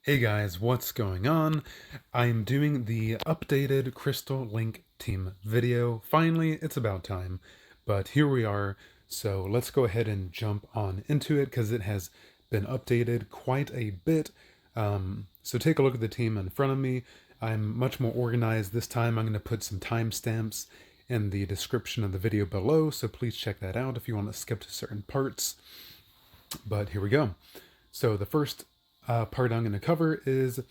Hey guys, what's going on? I'm doing the updated Crystal Link team video. Finally, it's about time. But here we are, so let's go ahead and jump on into it because it has been updated quite a bit. So take a look at the team in front of me. I'm much more organized this time. I'm going to put some timestamps in the description of the video below, so please check that out if you want to skip to certain parts. But here we go. So the first part I'm going to cover is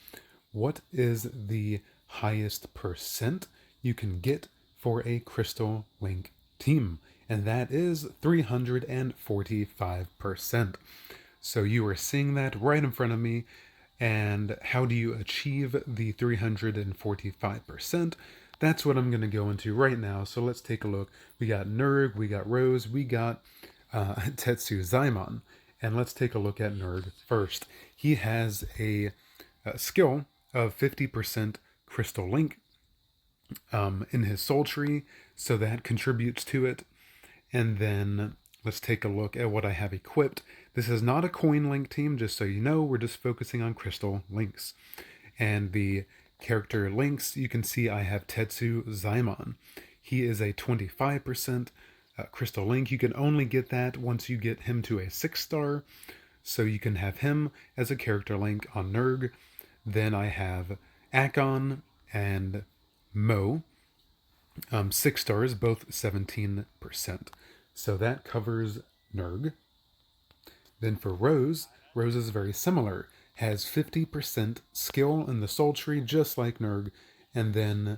what is the highest percent you can get for a Crystal Link team, and that is 345%. So you are seeing that right in front of me. And how do you achieve the 345%? That's what I'm going to go into right now. So let's take a look. We got Nerg, we got Rose, we got Tetsu Zaimon. And let's take a look at Nerg first. He has a skill of 50% Crystal Link in his soul tree, so that contributes to it. And then let's take a look at what I have equipped. This is not a coin link team, just so you know, we're just focusing on crystal links. And the character links, you can see I have Tetsu Zaimon. He is a 25% crystal link. You can only get that once you get him to a 6-star. So you can have him as a character link on Nerg. Then I have Akon and Mo, 6 stars, both 17%. So that covers Nerg. Then for Rose, Rose is very similar. Has 50% skill in the soul tree, just like Nerg. And then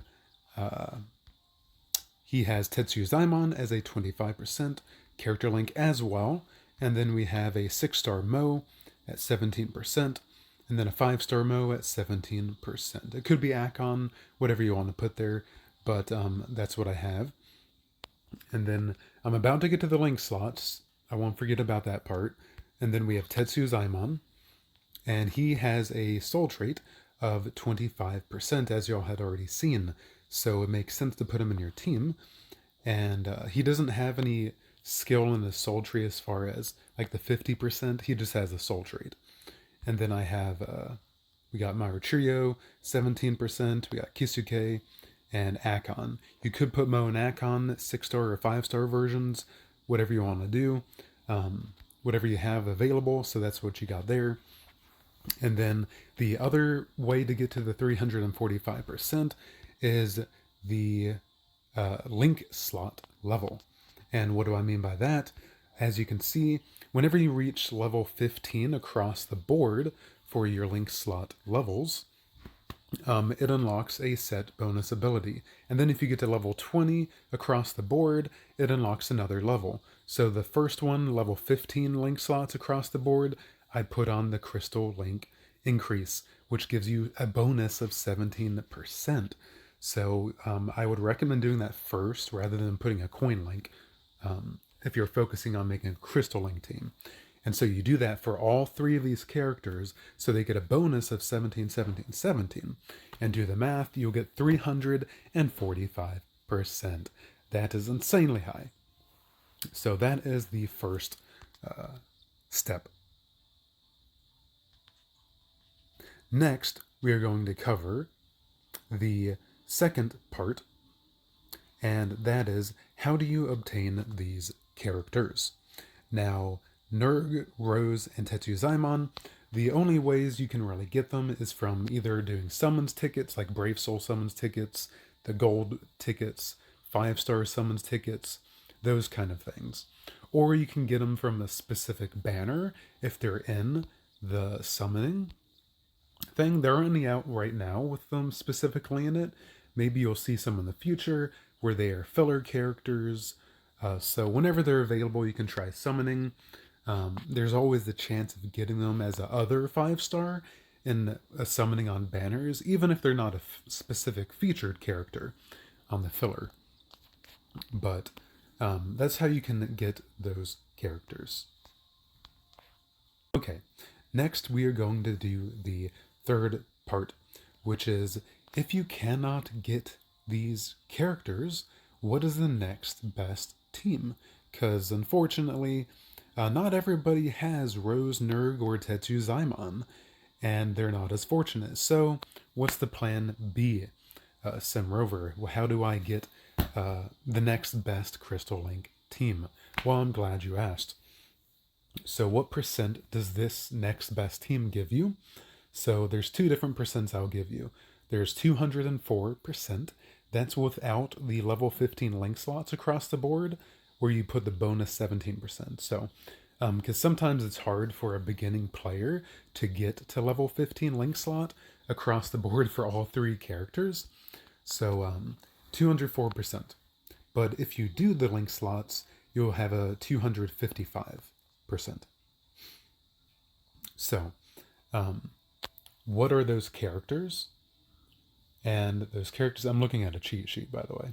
he has Tetsu Zaimon as a 25% character link as well. And then we have a 6-star Mo at 17%. And then a 5-star Mo at 17%. It could be Akon, whatever you want to put there. But that's what I have. And then I'm about to get to the link slots. I won't forget about that part. And then we have Tetsu Zaimon. And he has a soul trait of 25%, as y'all had already seen. So it makes sense to put him in your team. And he doesn't have any skill in the soul tree as far as like the 50%. He just has a soul trait. And then I have, we got Myra Trio, 17%. We got Kisuke and Akon. You could put Mo and Akon 6-star or 5-star versions, whatever you want to do, whatever you have available. So that's what you got there. And then the other way to get to the 345% is the link slot level. And what do I mean by that? As you can see, whenever you reach level 15 across the board for your link slot levels, it unlocks a set bonus ability. And then if you get to level 20 across the board, it unlocks another level. So the first one, level 15 link slots across the board, I put on the Crystal Link Increase, which gives you a bonus of 17%. So I would recommend doing that first rather than putting a coin link if you're focusing on making a Crystal Link team. And so you do that for all 3 of these characters, so they get a bonus of 17, 17, 17. And do the math, you'll get 345%. That is insanely high. So that is the first step. Next, we are going to cover the second part, and that is how do you obtain these characters. Now, Nerg, Rose, and Tetsu Zaimon, the only ways you can really get them is from either doing summons tickets, like Brave Soul summons tickets, the gold tickets, 5-star summons tickets, those kind of things. Or you can get them from a specific banner if they're in the summoning thing. They're only out right now with them specifically in it. Maybe you'll see some in the future where they are filler characters. So whenever they're available, you can try summoning. There's always the chance of getting them as a other 5-star in a summoning on banners, even if they're not a specific featured character on the filler. But that's how you can get those characters. Okay, next we are going to do the third part, which is if you cannot get these characters, what is the next best team? Because unfortunately, not everybody has Rose, Nerg, or Tetsu Zaimon. and they're not as fortunate. So what's the plan B, Sim Rover? How do I get the next best Crystal Link team? Well, I'm glad you asked. So what percent does this next best team give you? So there's two different percents I'll give you. There's 204%. That's without the level 15 link slots across the board, where you put the bonus 17%. So, because sometimes it's hard for a beginning player to get to level 15 link slot across the board for all three characters. So, 204%. But if you do the link slots, you'll have a 255%. So, what are those characters? And those characters, I'm looking at a cheat sheet, by the way.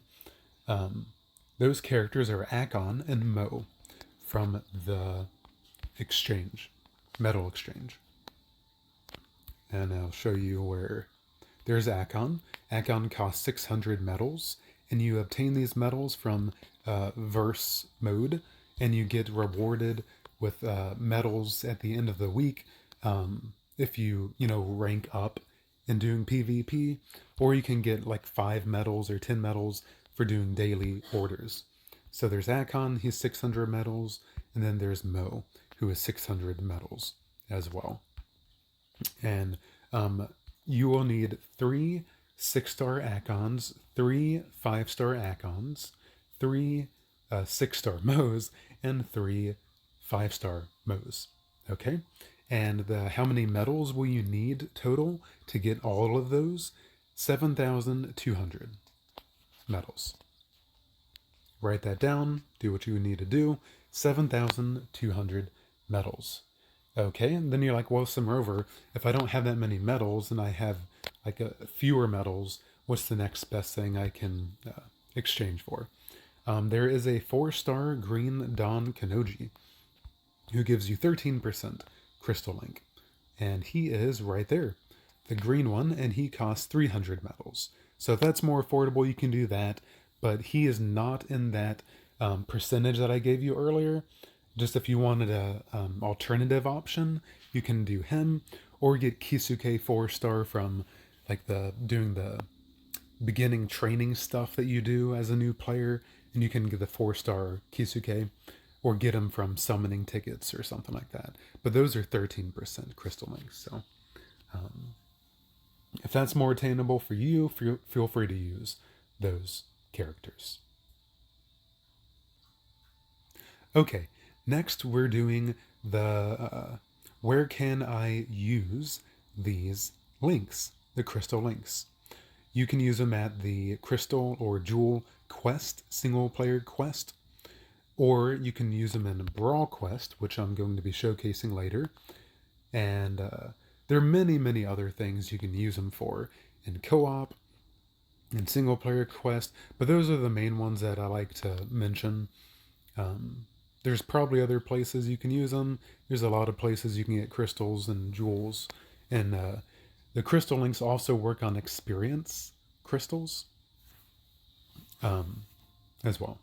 Those characters are Akon and Mo from the exchange, metal exchange. And I'll show you where there's Akon. Akon costs 600 medals, and you obtain these medals from verse mode, and you get rewarded with medals at the end of the week if you rank up in doing PvP, or you can get like 5 medals or 10 medals for doing daily orders. So there's Akon, he's 600 medals, and then there's Mo, who is 600 medals as well. And you will need 3 6-star Akons, 3 5-star Akons, 3 6-star Mo's, and 3 5-star Mo's. Okay? And how many medals will you need total to get all of those? 7,200 medals. Write that down. Do what you need to do. 7,200 medals. Okay, and then you're like, well, Sim Rover, if I don't have that many medals and I have like fewer medals, what's the next best thing I can exchange for? There is a 4-star Green Dawn Kanoji who gives you 13% Crystal Link. And he is right there, the green one, and he costs 300 medals. So if that's more affordable, you can do that. But he is not in that percentage that I gave you earlier. Just if you wanted a alternative option, you can do him, or get Kisuke 4-star from like doing the beginning training stuff that you do as a new player, and you can get the 4-star Kisuke, or get him from summoning tickets or something like that. But those are 13% Crystal Links. So if that's more attainable for you, feel free to use those characters. Okay, next we're doing the where can I use these links, the crystal links. You can use them at the crystal or jewel quest, single player quest, or you can use them in a brawl quest, which I'm going to be showcasing later. And there are many other things you can use them for in co-op, in single player quest, but those are the main ones that I like to mention. There's probably other places you can use them. There's a lot of places you can get crystals and jewels. And the crystal links also work on experience crystals as well.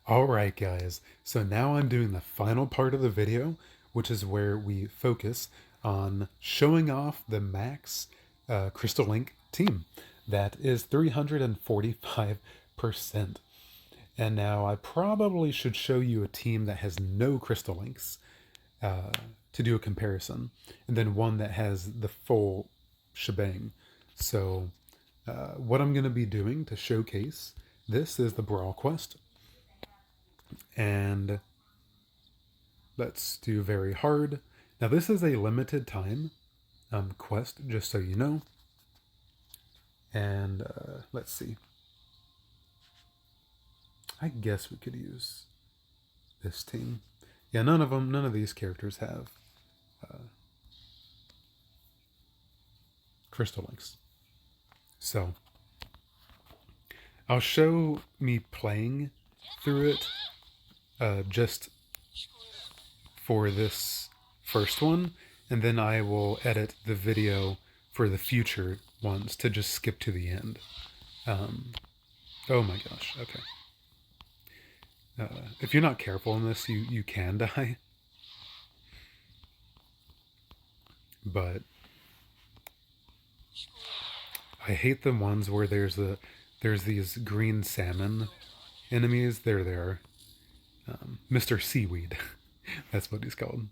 Alright guys, so now I'm doing the final part of the video, which is where we focus on showing off the max Crystal Link team. That is 345%. And now I probably should show you a team that has no Crystal Links to do a comparison, and then one that has the full shebang. So what I'm going to be doing to showcase this is the Brawl Quest. And let's do very hard. Now this is a limited time quest, just so you know. And let's see. I guess we could use this team. Yeah, none of these characters have Crystal Links. So I'll show me playing through it just for this first one, and then I will edit the video for the future ones to just skip to the end. Oh my gosh, okay. If you're not careful in this, you can die. but I hate the ones where there's these green salmon enemies. They're there. Mr. Seaweed. That's what he's called.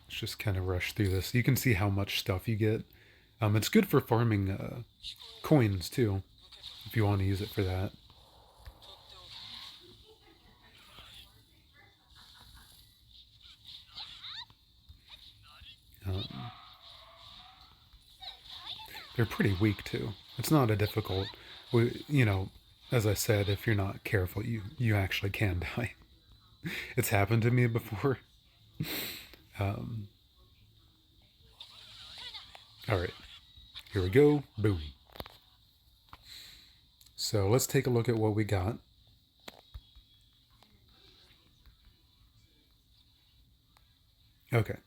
Let's just kind of rush through this. You can see how much stuff you get. It's good for farming coins too, if you want to use it for that. Um, they're pretty weak too. It's not a difficult, you know, as I said, if you're not careful, you actually can die. It's happened to me before. Um, all right, here we go. Boom. So let's take a look at what we got. Okay,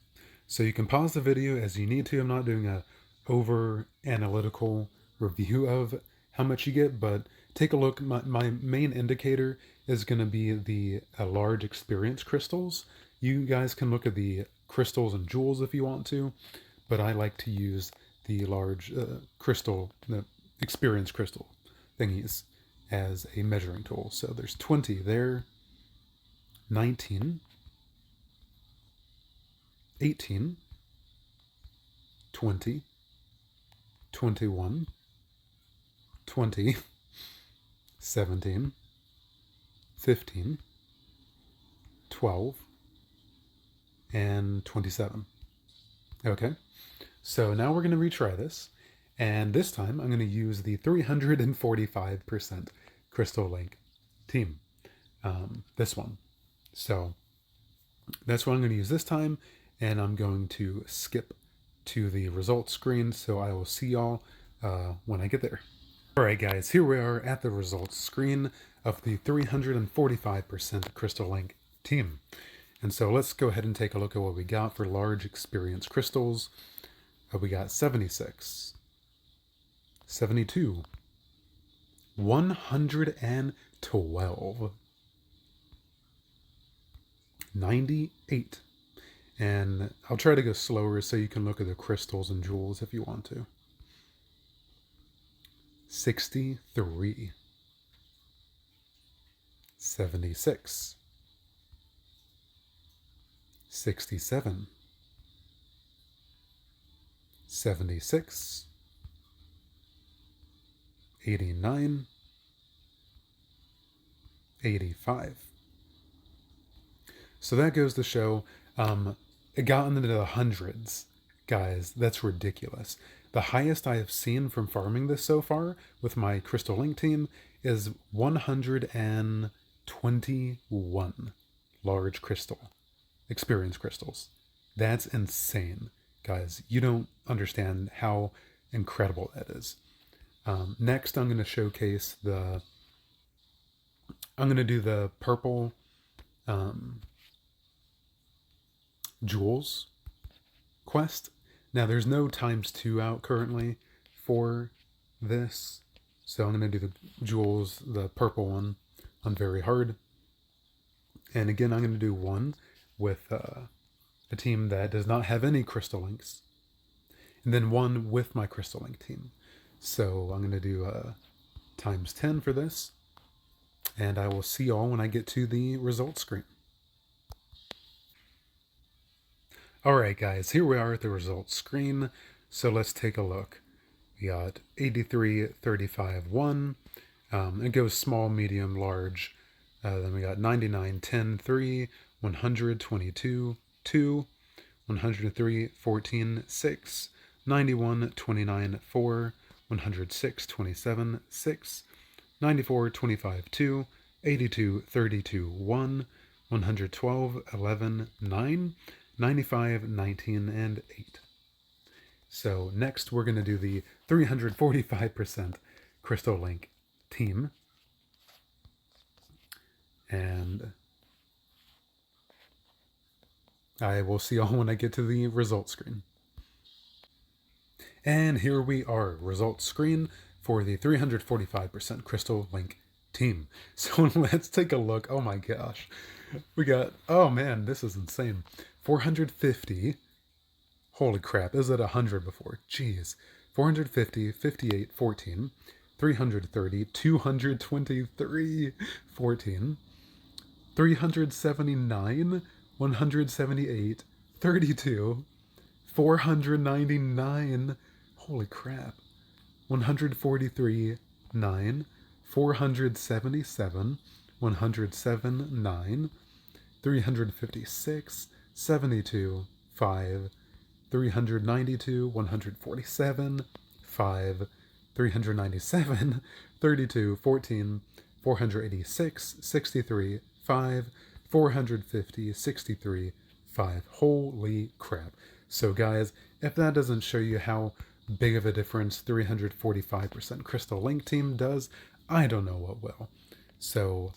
so you can pause the video as you need to. I'm not doing a over analytical review of how much you get, but take a look. My main indicator is going to be the large experience crystals. You guys can look at the crystals and jewels if you want to, but I like to use the large crystal, the experience crystal thingies as a measuring tool. So there's 20 there, 19, 18, 20, 21, 20, 17, 15, 12, and 27. Okay, so now we're going to retry this, and this time I'm going to use the 345% Crystal Link team. This one. So that's what I'm going to use this time, and I'm going to skip to the results screen, so I will see y'all when I get there. Alright guys, here we are at the results screen of the 345% Crystal Link team. And so let's go ahead and take a look at what we got for large experience crystals. We got 76, 72, 112, 98, and I'll try to go slower so you can look at the crystals and jewels if you want to. 63, 76, 67, 76, 89, 85. So that goes to show it got into the hundreds, guys. That's ridiculous. The highest I have seen from farming this so far with my Crystal Link team is 121 large crystal experience crystals. That's insane, guys. You don't understand how incredible that is. Next, I'm going to showcase I'm going to do the purple jewels quest. Now there's no ×2 out currently for this, so I'm going to do the jewels, the purple one, on very hard. And again, I'm going to do one with a team that does not have any Crystal Links, and then one with my Crystal Link team. So I'm going to do ×10 for this, and I will see y'all when I get to the results screen. Alright guys, here we are at the results screen, so let's take a look. We got 83, 35, 1, it goes small, medium, large, then we got 99, 10, 3, 100, 22, 2, 103, 14, 6, 91, 29, 4, 106, 27, 6, 94, 25, 2, 82, 32, 1, 112, 11, 9, 95, 19, and 8. So next we're going to do the 345% Crystal Link team. And I will see y'all when I get to the results screen. And here we are, results screen for the 345% Crystal Link team. So let's take a look. Oh my gosh. We got, oh man, this is insane. 450. Holy crap, is it 100 before? Jeez. 450, 58, 14. 330, 223, 14. 379, 178, 32. 499. Holy crap. 143, 9. 477, 107, 9. 356, 72, 5. 392, 147, 5. 397, 32, 14. 486, 63, 5. 450, 63, 5. Holy crap. So guys, if that doesn't show you how big of a difference 345% Crystal Link team does, I don't know what will. So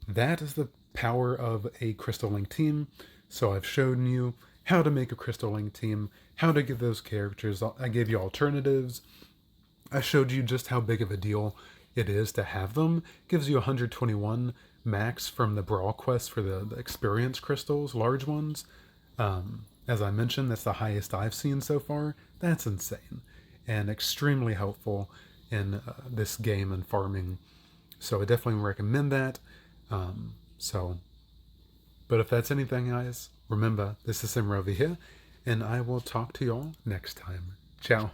that is the power of a Crystal Link team. So I've shown you how to make a Crystal Link team, how to get those characters. I gave you alternatives. I showed you just how big of a deal it is to have them. It gives you 121 max from the Brawl Quest for the experience crystals, large ones. As I mentioned, that's the highest I've seen so far. That's insane and extremely helpful in this game and farming. So I definitely recommend that. But if that's anything, guys, remember, this is Simmer over here, and I will talk to y'all next time. Ciao.